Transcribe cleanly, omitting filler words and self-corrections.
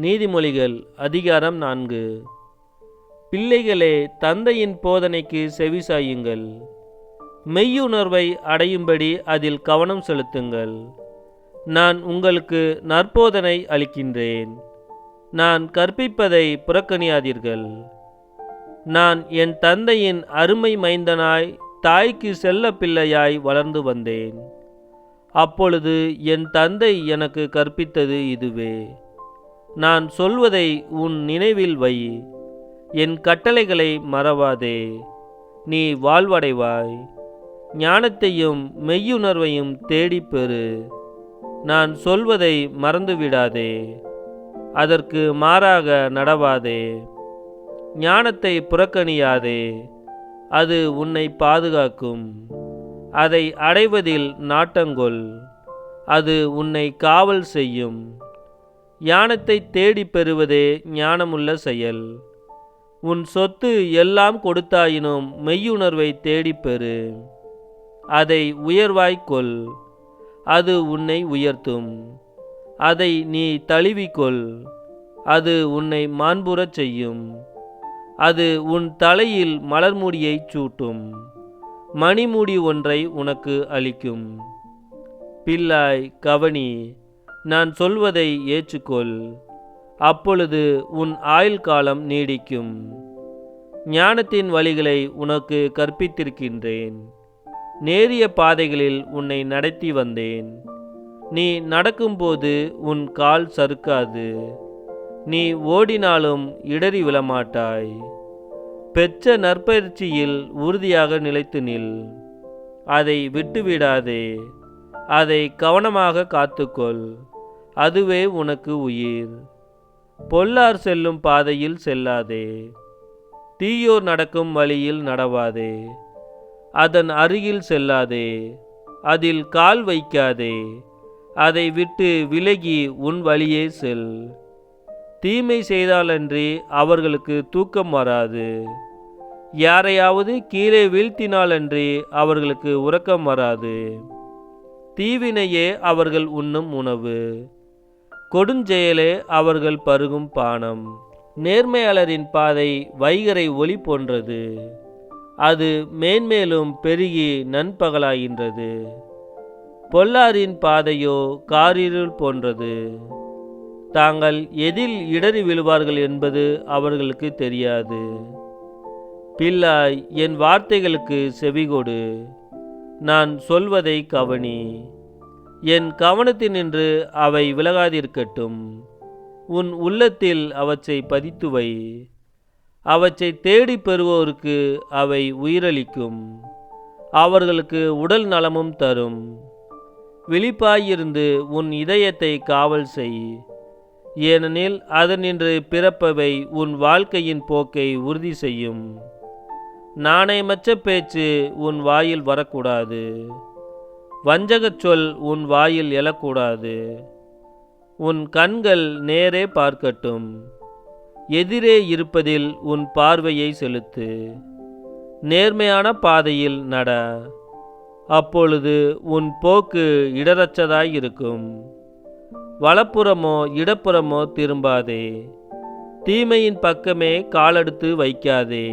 நீதிமொழிகள் அதிகாரம் 4. பிள்ளைகளே, தந்தையின் போதனைக்கு செவிசாயுங்கள். மெய்யுணர்வை அடையும்படி அதில் கவனம் செலுத்துங்கள். நான் உங்களுக்கு நற்போதனை அளிக்கின்றேன். நான் கற்பிப்பதை புறக்கணியாதீர்கள். நான் என் தந்தையின் அருமை மைந்தனாய் தாய்க்கு செல்ல பிள்ளையாய் வளர்ந்து வந்தேன். அப்பொழுது என் தந்தை எனக்கு கற்பித்தது இதுவே: நான் சொல்வதை உன் நினைவில் வை, என் கட்டளைகளை மறவாதே, நீ வாழ்வடைவாய். ஞானத்தையும் மெய்யுணர்வையும் தேடிப் பெறு. நான் சொல்வதை மறந்துவிடாதே, அதற்கு மாறாக நடவாதே. ஞானத்தை புறக்கணியாதே, அது உன்னை பாதுகாக்கும். அதை அடைவதில் நாட்டங்கொள், அது உன்னை காவல் செய்யும். ஞானத்தை தேடிப் பெறுவதே ஞானமுள்ள செயல். உன் சொத்து எல்லாம் கொடுத்தாயினும் மெய்யுணர்வை தேடிப் பெறு. அதை உயர்வாய்க்கொள், அது உன்னை உயர்த்தும். அதை நீ தழுவிக்கொள், அது உன்னை மாண்புறச் செய்யும். அது உன் தலையில் மலர்முடியைச் சூட்டும், மணிமுடி ஒன்றை உனக்கு அளிக்கும். பிள்ளாய், கவனி, நான் சொல்வதை ஏற்றுக்கொள், அப்பொழுது உன் ஆயுள் காலம் நீடிக்கும். ஞானத்தின் வழிகளை உனக்கு கற்பித்திருக்கின்றேன். நேரிய பாதைகளில் உன்னை நடத்தி வந்தேன். நீ நடக்கும்போது உன் கால் சறுக்காது. நீ ஓடினாலும் இடறி விழமாட்டாய். பெற்ற நற்பயிற்சியில் உறுதியாக நிலைத்து நில். அதை விட்டுவிடாதே, அதை கவனமாக காத்துக்கொள், அதுவே உனக்கு உயிர். பொல்லார் செல்லும் பாதையில் செல்லாதே, தீயோர் நடக்கும் வழியில் நடவாதே. அதன் அருகில் செல்லாதே, அதில் கால் வைக்காதே. அதை விட்டு விலகி உன் வழியே செல். தீமை செய்தாலன்றி அவர்களுக்கு தூக்கம் வராது. யாரையாவது கீழே வீழ்த்தினாலன்றி அவர்களுக்கு உறக்கம் வராது. தீவினையே அவர்கள் உண்ணும் உணவு, கொடுஞ்செயலே அவர்கள் பருகும் பானம். நேர்மையாளரின் பாதை வைகறை ஒளி போன்றது, அது மேன்மேலும் பெருகி நண்பகலாகின்றது. பொல்லாரின் பாதையோ காரிருள் போன்றது, தாங்கள் எதில் இடறி விழுவார்கள் என்பது அவர்களுக்கு தெரியாது. பிள்ளாய், என் வார்த்தைகளுக்கு செவிகொடு, நான் சொல்வதை கவனி. என் கவனத்தினின்று அவை விலகாதிருக்கட்டும். உன் உள்ளத்தில் அவற்றை பதித்து வை. அவற்றை தேடி பெறுவோருக்கு அவை உயிரளிக்கும், அவர்களுக்கு உடல் நலமும் தரும். விழிப்பாயிருந்து உன் இதயத்தை காவல் செய், ஏனெனில் அதனின்று பிறப்பவை உன் வாழ்க்கையின் போக்கை உறுதி செய்யும். நாணயமற்ற பேச்சு உன் வாயில் வரக்கூடாது. வஞ்சகச் சொல் உன் வாயில் எழக்கூடாது. உன் கண்கள் நேரே பார்க்கட்டும். எதிரே இருப்பதில் உன் பார்வையை செலுத்து. நேர்மையான பாதையில் நட, அப்பொழுது உன் போக்கு இடரற்றதாயிருக்கும். வலப்புறமோ இடப்புறமோ திரும்பாதே, தீமையின் பக்கமே காலெடுத்து வைக்காதே.